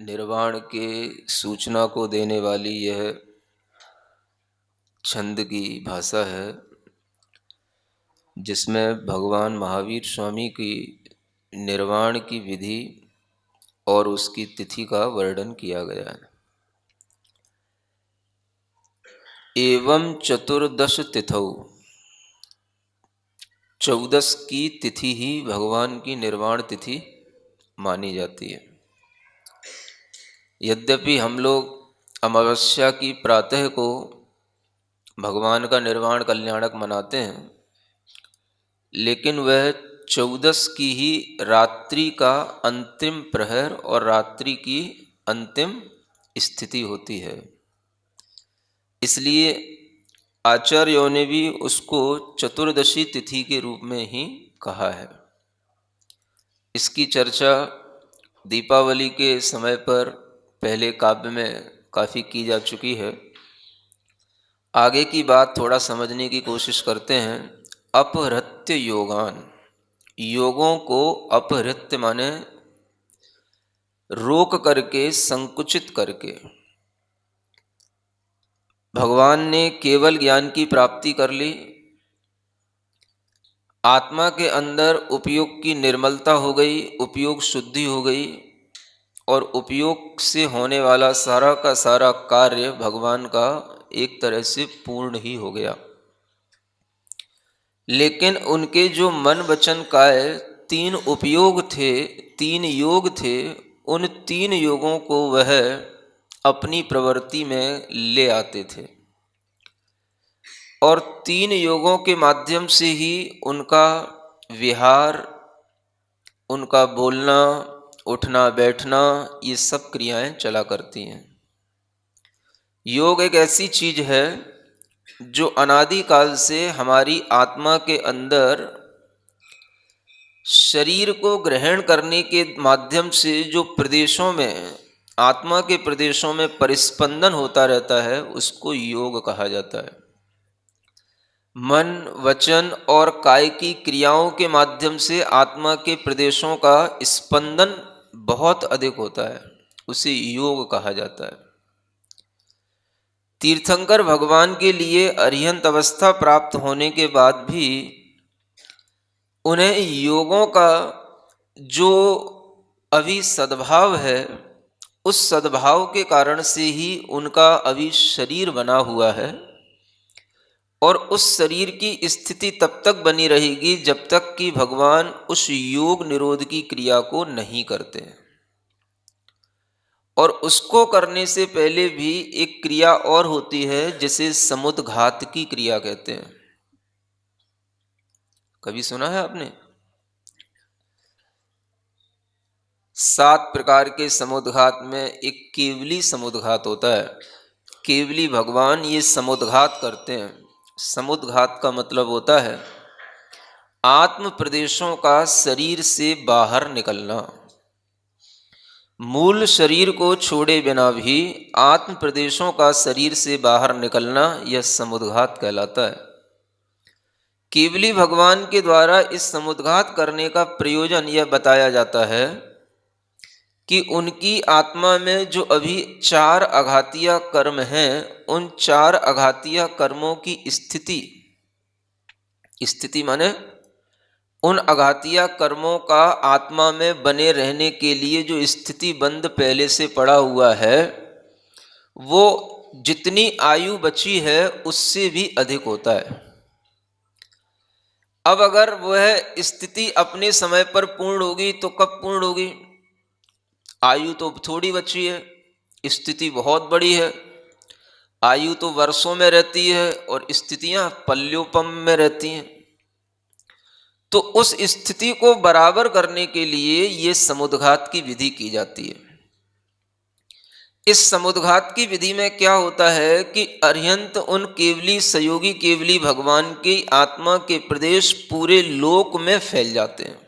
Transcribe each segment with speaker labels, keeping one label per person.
Speaker 1: निर्वाण के सूचना को देने वाली यह छंद की भाषा है, जिसमें भगवान महावीर स्वामी की निर्वाण की विधि और उसकी तिथि का वर्णन किया गया है। एवं चतुर्दश तिथौ, 14 की तिथि ही भगवान की निर्वाण तिथि मानी जाती है। यद्यपि हम लोग अमावस्या की प्रातः को भगवान का निर्वाण कल्याणक मनाते हैं, लेकिन वह 14 की ही रात्रि का अंतिम प्रहर और रात्रि की अंतिम स्थिति होती है। इसलिए आचार्यों ने भी उसको चतुर्दशी तिथि के रूप में ही कहा है। इसकी चर्चा दीपावली के समय पर पहले काव्य में काफ़ी की जा चुकी है। आगे की बात थोड़ा समझने की कोशिश करते हैं। अपहृत्य योगान, योगों को अपहृत्य माने रोक करके, संकुचित करके। भगवान ने केवल ज्ञान की प्राप्ति कर ली, आत्मा के अंदर उपयोग की निर्मलता हो गई, उपयोग शुद्धि हो गई, और उपयोग से होने वाला सारा का सारा कार्य भगवान का एक तरह से पूर्ण ही हो गया। लेकिन उनके जो मन वचन काय 3 उपयोग थे, 3 योग थे, उन 3 योगों को वह अपनी प्रवृत्ति में ले आते थे, और 3 योगों के माध्यम से ही उनका विहार, उनका बोलना, उठना बैठना, ये सब क्रियाएं चला करती हैं। योग एक ऐसी चीज है जो अनादिकाल से हमारी आत्मा के अंदर शरीर को ग्रहण करने के माध्यम से जो प्रदेशों में, आत्मा के प्रदेशों में परिस्पंदन होता रहता है, उसको योग कहा जाता है। मन, वचन और काय की क्रियाओं के माध्यम से आत्मा के प्रदेशों का स्पंदन बहुत अधिक होता है, उसे योग कहा जाता है। तीर्थंकर भगवान के लिए अरिहंत अवस्था प्राप्त होने के बाद भी उन्हें योगों का जो अभी सद्भाव है, उस सद्भाव के कारण से ही उनका अभी शरीर बना हुआ है, और उस शरीर की स्थिति तब तक बनी रहेगी जब तक कि भगवान उस योग निरोध की क्रिया को नहीं करते। और उसको करने से पहले भी एक क्रिया और होती है, जिसे समुद्घात की क्रिया कहते हैं। कभी सुना है आपने? 7 प्रकार के समुद्घात में एक केवली समुद्घात होता है। केवली भगवान ये समुद्घात करते हैं। समुद्घात का मतलब होता है आत्म प्रदेशों का शरीर से बाहर निकलना। मूल शरीर को छोड़े बिना भी आत्म प्रदेशों का शरीर से बाहर निकलना, यह समुद्घात कहलाता है। केवली भगवान के द्वारा इस समुद्घात करने का प्रयोजन यह बताया जाता है कि उनकी आत्मा में जो अभी 4 आघातीय कर्म हैं, उन 4 आघातीय कर्मों की स्थिति माने उन आघातीय कर्मों का आत्मा में बने रहने के लिए जो स्थिति बंद पहले से पड़ा हुआ है, वो जितनी आयु बची है उससे भी अधिक होता है। अब अगर वह स्थिति अपने समय पर पूर्ण होगी तो कब पूर्ण होगी? आयु तो थोड़ी बची है, स्थिति बहुत बड़ी है। आयु तो वर्षों में रहती है और स्थितियां पल्योपम में रहती हैं। तो उस स्थिति को बराबर करने के लिए ये समुद्घात की विधि की जाती है। इस समुद्घात की विधि में क्या होता है कि अरिहंत उन केवली सहयोगी केवली भगवान की आत्मा के प्रदेश पूरे लोक में फैल जाते हैं।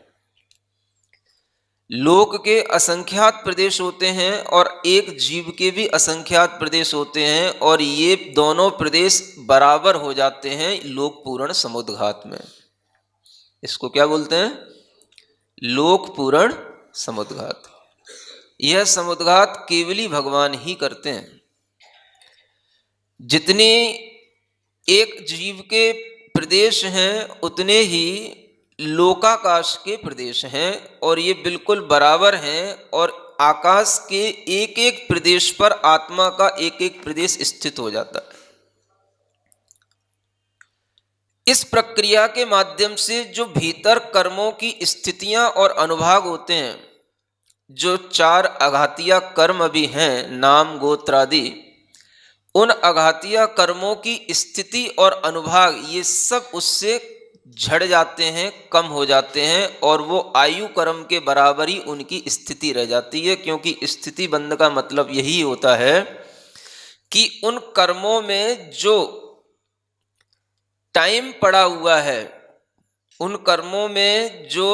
Speaker 1: लोक के असंख्यात प्रदेश होते हैं और एक जीव के भी असंख्यात प्रदेश होते हैं, और ये दोनों प्रदेश बराबर हो जाते हैं लोक पूर्ण समुद्घात में। इसको क्या बोलते हैं? लोक पूर्ण समुद्घात। यह समुद्घात केवली भगवान ही करते हैं। जितने एक जीव के प्रदेश हैं उतने ही लोकाकाश के प्रदेश हैं, और ये बिल्कुल बराबर हैं। और आकाश के एक एक प्रदेश पर आत्मा का एक एक प्रदेश स्थित हो जाता है। इस प्रक्रिया के माध्यम से जो भीतर कर्मों की स्थितियां और अनुभाग होते हैं, जो 4 अघातिया कर्म भी हैं, नाम गोत्र आदि, उन अघातिया कर्मों की स्थिति और अनुभाग ये सब उससे झड़ जाते हैं, कम हो जाते हैं, और वो आयु कर्म के बराबर ही उनकी स्थिति रह जाती है। क्योंकि स्थिति बंध का मतलब यही होता है कि उन कर्मों में जो टाइम पड़ा हुआ है, उन कर्मों में जो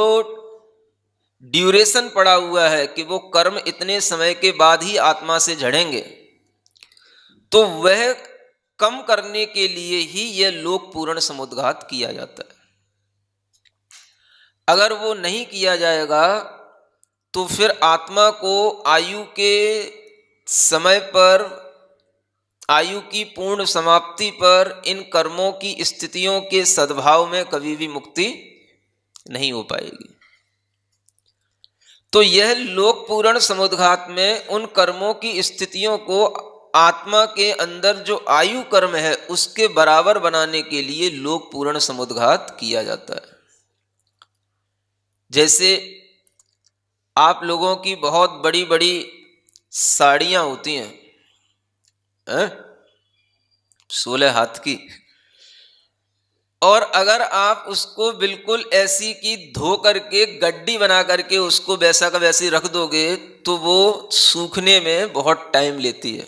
Speaker 1: ड्यूरेशन पड़ा हुआ है कि वो कर्म इतने समय के बाद ही आत्मा से झड़ेंगे, तो वह कम करने के लिए ही यह लोक पूर्ण समुद्घात किया जाता है। अगर वो नहीं किया जाएगा तो फिर आत्मा को आयु के समय पर, आयु की पूर्ण समाप्ति पर इन कर्मों की स्थितियों के सद्भाव में कभी भी मुक्ति नहीं हो पाएगी। तो यह लोक पूर्ण समुद्घात में उन कर्मों की स्थितियों को आत्मा के अंदर जो आयु कर्म है उसके बराबर बनाने के लिए लोक पूर्ण समुद्घात किया जाता है। जैसे आप लोगों की बहुत बड़ी बड़ी साड़ियां होती हैं, 16 हाथ की, और अगर आप उसको बिल्कुल ऐसी की धो करके गड्डी बना करके उसको वैसा का वैसे रख दोगे तो वो सूखने में बहुत टाइम लेती है।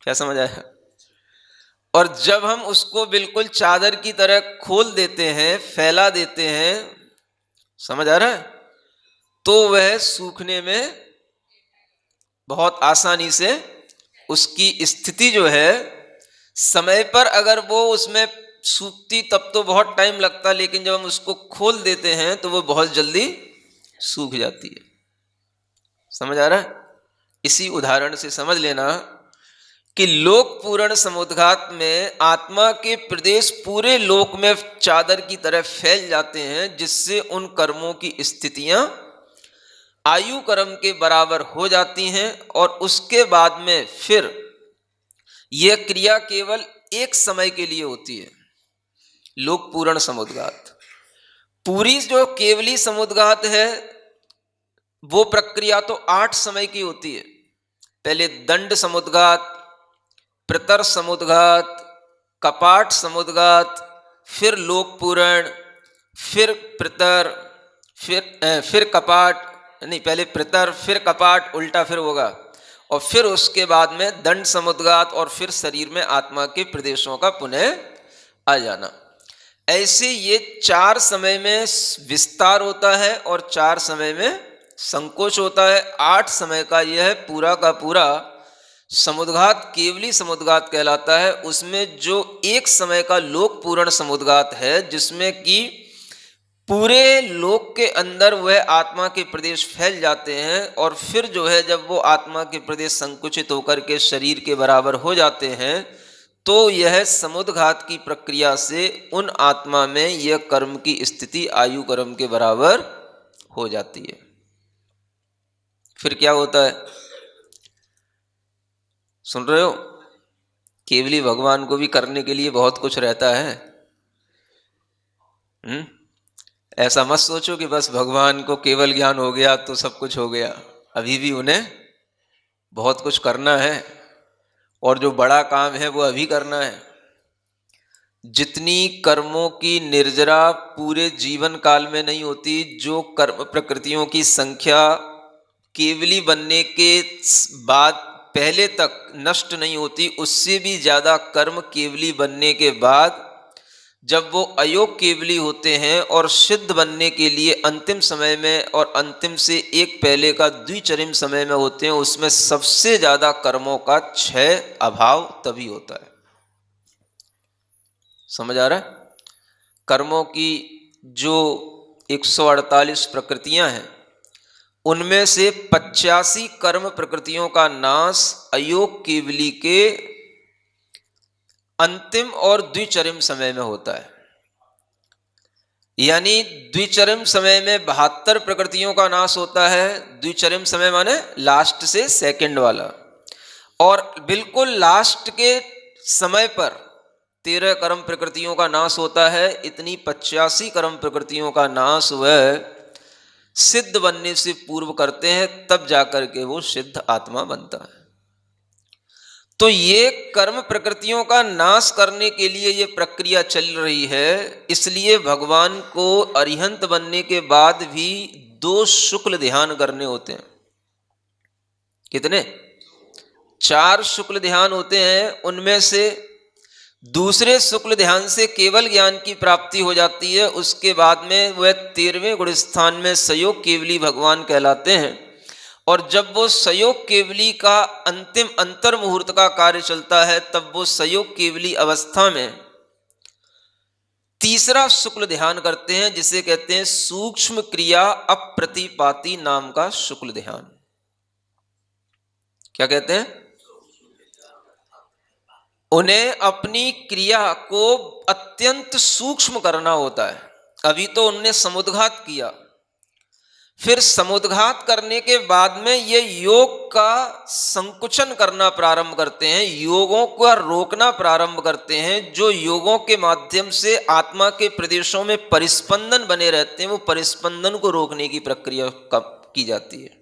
Speaker 1: क्या समझ आया? और जब हम उसको बिल्कुल चादर की तरह खोल देते हैं, फैला देते हैं, समझ आ रहा है, तो वह सूखने में बहुत आसानी से उसकी स्थिति जो है, समय पर अगर वो उसमें सूखती तब तो बहुत टाइम लगता, लेकिन जब हम उसको खोल देते हैं तो वो बहुत जल्दी सूख जाती है। समझ आ रहा है? इसी उदाहरण से समझ लेना कि लोक पूर्ण समुद्घात में आत्मा के प्रदेश पूरे लोक में चादर की तरह फैल जाते हैं, जिससे उन कर्मों की स्थितियां आयु कर्म के बराबर हो जाती हैं, और उसके बाद में फिर यह क्रिया केवल एक समय के लिए होती है। लोक पूर्ण समुद्घात, पूरी जो केवली समुद्घात है वो प्रक्रिया तो 8 समय की होती है। पहले दंड समुद्घात, प्रतर समुद्घात, कपाट समुद्घात, फिर लोक पूर्ण, फिर प्रतर, फिर कपाट, नहीं पहले प्रतर फिर कपाट, उल्टा फिर होगा, और फिर उसके बाद में दंड समुद्घात, और फिर शरीर में आत्मा के प्रदेशों का पुनः आ जाना। ऐसे ये 4 समय में विस्तार होता है और 4 समय में संकोच होता है। 8 समय का यह पूरा का पूरा समुद्घात केवली समुद्घात कहलाता है। उसमें जो एक समय का लोक पूर्ण समुद्घात है, जिसमें कि पूरे लोक के अंदर वह आत्मा के प्रदेश फैल जाते हैं, और फिर जो है जब वो आत्मा के प्रदेश संकुचित होकर के शरीर के बराबर हो जाते हैं, तो यह समुद्घात की प्रक्रिया से उन आत्मा में यह कर्म की स्थिति आयु कर्म के बराबर हो जाती है। फिर क्या होता है, सुन रहे हो? केवली भगवान को भी करने के लिए बहुत कुछ रहता है। ऐसा मत सोचो कि बस भगवान को केवल ज्ञान हो गया तो सब कुछ हो गया। अभी भी उन्हें बहुत कुछ करना है, और जो बड़ा काम है वो अभी करना है। जितनी कर्मों की निर्जरा पूरे जीवन काल में नहीं होती, जो कर्म प्रकृतियों की संख्या केवली बनने के बाद पहले तक नष्ट नहीं होती, उससे भी ज्यादा कर्म केवली बनने के बाद जब वो अयोग केवली होते हैं और सिद्ध बनने के लिए अंतिम समय में और अंतिम से एक पहले का द्विचरिम समय में होते हैं, उसमें सबसे ज्यादा कर्मों का क्षय अभाव तभी होता है। समझ आ रहा है? कर्मों की जो 148 प्रकृतियां हैं उनमें से 85 कर्म प्रकृतियों का नाश अयोग केवली के अंतिम और द्विचरम समय में होता है। यानी द्विचरम समय में 72 प्रकृतियों का नाश होता है। द्विचरम समय माने लास्ट से सेकंड वाला, और बिल्कुल लास्ट के समय पर 13 कर्म प्रकृतियों का नाश होता है। इतनी 85 कर्म प्रकृतियों का नाश वह सिद्ध बनने से पूर्व करते हैं, तब जाकर के वो सिद्ध आत्मा बनता है। तो ये कर्म प्रकृतियों का नाश करने के लिए ये प्रक्रिया चल रही है। इसलिए भगवान को अरिहंत बनने के बाद भी 2 शुक्ल ध्यान करने होते हैं। कितने? 4 शुक्ल ध्यान होते हैं। उनमें से दूसरे शुक्ल ध्यान से केवल ज्ञान की प्राप्ति हो जाती है। उसके बाद में वह 13वें गुण स्थान में सयोग केवली भगवान कहलाते हैं। और जब वो सयोग केवली का अंतिम अंतर मुहूर्त का कार्य चलता है, तब वो सयोग केवली अवस्था में तीसरा शुक्ल ध्यान करते हैं, जिसे कहते हैं सूक्ष्म क्रिया अप्रतिपाती नाम का शुक्ल ध्यान। क्या कहते हैं? उन्हें अपनी क्रिया को अत्यंत सूक्ष्म करना होता है। अभी तो उनने समुद्घात किया, फिर समुद्घात करने के बाद में ये योग का संकुचन करना प्रारंभ करते हैं, योगों को रोकना प्रारंभ करते हैं। जो योगों के माध्यम से आत्मा के प्रदेशों में परिस्पंदन बने रहते हैं, वो परिस्पंदन को रोकने की प्रक्रिया की जाती है।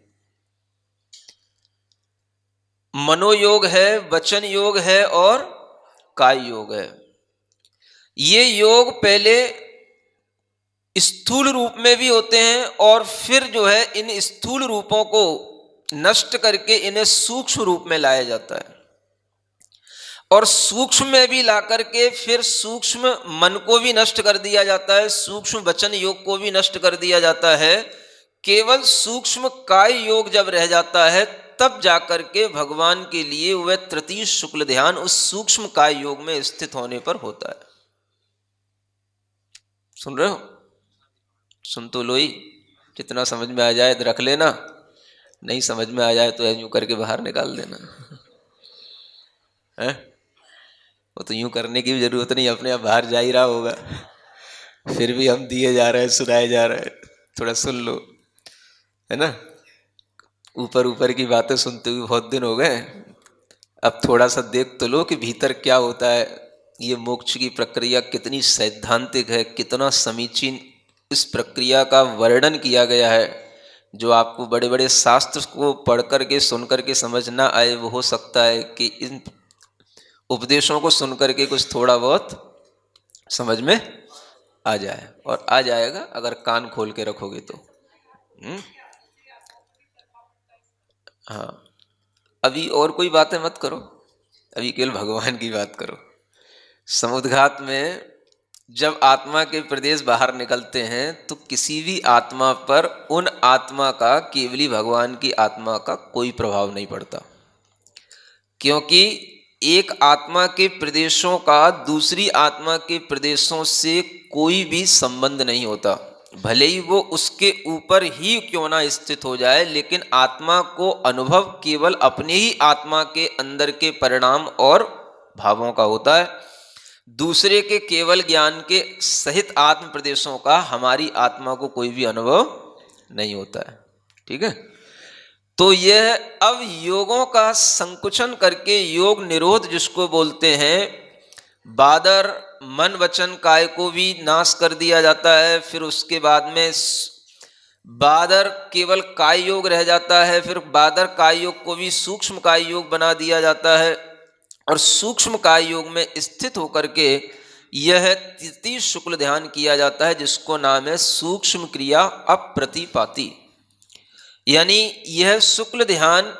Speaker 1: मनोयोग है, वचन योग है और काय योग है। ये योग पहले स्थूल रूप में भी होते हैं, और फिर जो है इन स्थूल रूपों को नष्ट करके इन्हें सूक्ष्म रूप में लाया जाता है। और सूक्ष्म में भी ला करके फिर सूक्ष्म मन को भी नष्ट कर दिया जाता है, सूक्ष्म वचन योग को भी नष्ट कर दिया जाता है। केवल सूक्ष्म काय योग जब रह जाता है, तब जाकर के भगवान के लिए वह तृतीय शुक्ल ध्यान उस सूक्ष्म काय योग में स्थित होने पर होता है। सुन रहे हो? सुन तो लो ही, जितना समझ में आ जाए तो रख लेना, नहीं समझ में आ जाए तो यूं करके बाहर निकाल देना है। वो तो यूं करने की भी जरूरत नहीं, अपने आप बाहर जा ही रहा होगा। फिर भी हम दिए जा रहे हैं, सुनाए जा रहे हैं, थोड़ा सुन लो, है ना। ऊपर ऊपर की बातें सुनते हुए बहुत दिन हो गए, अब थोड़ा सा देख तो लो कि भीतर क्या होता है। ये मोक्ष की प्रक्रिया कितनी सैद्धांतिक है, कितना समीचीन इस प्रक्रिया का वर्णन किया गया है। जो आपको बड़े बड़े शास्त्र को पढ़ करके सुन करके समझ ना आए, वो हो सकता है कि इन उपदेशों को सुन करके कुछ थोड़ा बहुत समझ में आ जाए, और आ जाएगा अगर कान खोल के रखोगे तो। हाँ, अभी और कोई बातें मत करो, अभी केवल भगवान की बात करो। समुद्घात में जब आत्मा के प्रदेश बाहर निकलते हैं, तो किसी भी आत्मा पर उन आत्मा का, केवली भगवान की आत्मा का कोई प्रभाव नहीं पड़ता। क्योंकि एक आत्मा के प्रदेशों का दूसरी आत्मा के प्रदेशों से कोई भी संबंध नहीं होता। भले ही वो उसके ऊपर ही क्यों ना स्थित हो जाए, लेकिन आत्मा को अनुभव केवल अपनी ही आत्मा के अंदर के परिणाम और भावों का होता है। दूसरे के केवल ज्ञान के सहित आत्म प्रदेशों का हमारी आत्मा को कोई भी अनुभव नहीं होता है। ठीक है, तो यह अब योगों का संकुचन करके योग निरोध जिसको बोलते हैं, बादर मन वचन काय को भी नाश कर दिया जाता है। फिर उसके बाद में बादर केवल काय योग रह जाता है। फिर बादर काय योग को भी सूक्ष्म काय योग बना दिया जाता है, और सूक्ष्म काय योग में स्थित होकर के यह तृतीय शुक्ल ध्यान किया जाता है, जिसको नाम है सूक्ष्म क्रिया अप्रतिपाती। यानी यह शुक्ल ध्यान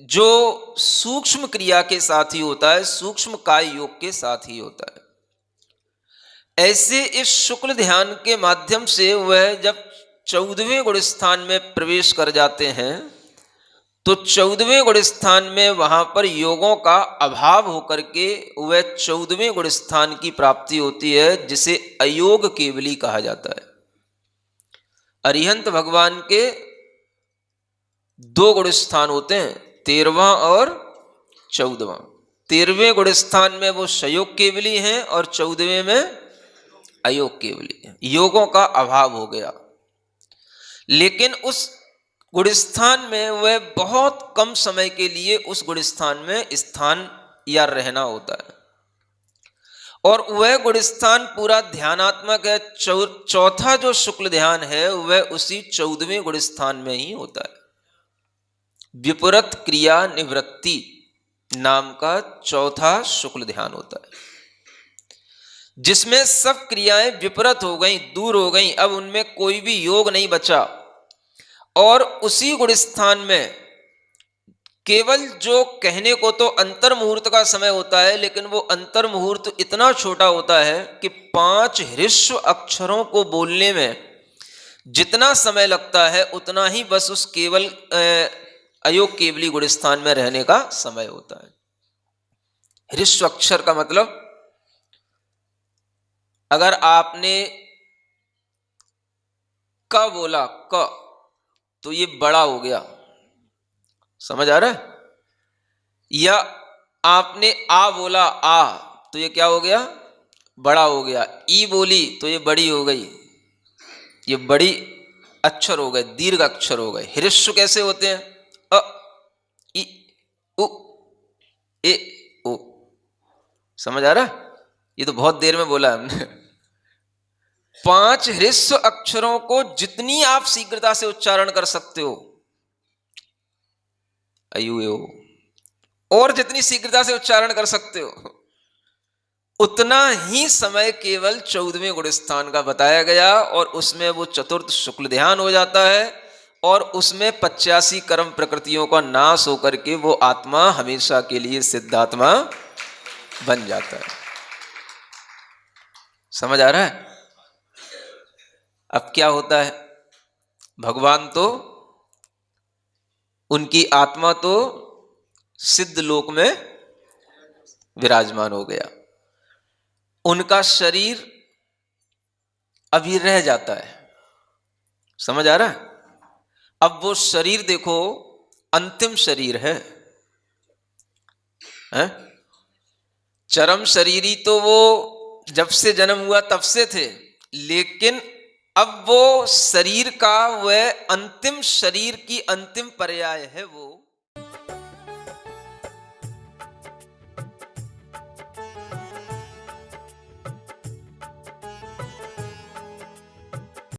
Speaker 1: जो सूक्ष्म क्रिया के साथ ही होता है, सूक्ष्म काय योग के साथ ही होता है। ऐसे इस शुक्ल ध्यान के माध्यम से वह जब 14वें गुण स्थान में प्रवेश कर जाते हैं, तो 14वें गुण स्थान में वहां पर योगों का अभाव होकर के वह 14वें गुण स्थान की प्राप्ति होती है, जिसे अयोग केवली कहा जाता है। अरिहंत भगवान के दो गुण स्थान होते हैं, 13वां और 14वां। 13वें गुण स्थान में वो सयोग केवली हैं और 14वें में अयोग केवली है। योगों का अभाव हो गया, लेकिन उस गुणस्थान में वह बहुत कम समय के लिए उस गुणस्थान में स्थान या रहना होता है, और वह गुणस्थान पूरा ध्यानात्मक है। चौथा जो शुक्ल ध्यान है वह उसी 14वें गुणस्थान में ही होता है। विपरीत क्रिया निवृत्ति नाम का चौथा शुक्ल ध्यान होता है, जिसमें सब क्रियाएं विपरीत हो गई, दूर हो गई, अब उनमें कोई भी योग नहीं बचा। और उसी गुणस्थान में केवल जो कहने को तो अंतर मुहूर्त का समय होता है, लेकिन वो अंतर मुहूर्त इतना छोटा होता है कि 5 ह्रस्व अक्षरों को बोलने में जितना समय लगता है उतना ही बस उस केवल अयोग केवली गुणस्थान में रहने का समय होता है। ह्रस्व अक्षर का मतलब, अगर आपने क बोला क तो ये बड़ा हो गया, समझ आ रहा है? या आपने आ बोला आ तो ये क्या हो गया? बड़ा हो गया। ई बोली तो ये बड़ी हो गई, ये बड़ी अक्षर हो गए, दीर्घ अक्षर हो गए। ह्रस्व कैसे होते हैं? अ, ई, उ, ए, ओ। समझ आ रहा? ये तो बहुत देर में बोला हमने। 5 ह्रस्व अक्षरों को जितनी आप शीघ्रता से उच्चारण कर सकते हो, अयु, और जितनी शीघ्रता से उच्चारण कर सकते हो, उतना ही समय केवल 14वें गुणस्थान का बताया गया, और उसमें वो चतुर्थ शुक्ल ध्यान हो जाता है, और उसमें 85 कर्म प्रकृतियों का नाश होकर के वो आत्मा हमेशा के लिए सिद्धात्मा बन जाता है। समझ आ रहा है? अब क्या होता है, भगवान तो, उनकी आत्मा तो सिद्ध लोक में विराजमान हो गया, उनका शरीर अभी रह जाता है। समझ आ रहा है? अब वो शरीर देखो अंतिम शरीर है, हैं? चरम शरीरी तो वो जब से जन्म हुआ तब से थे, लेकिन अब वो शरीर का वह अंतिम शरीर की अंतिम पर्याय है वो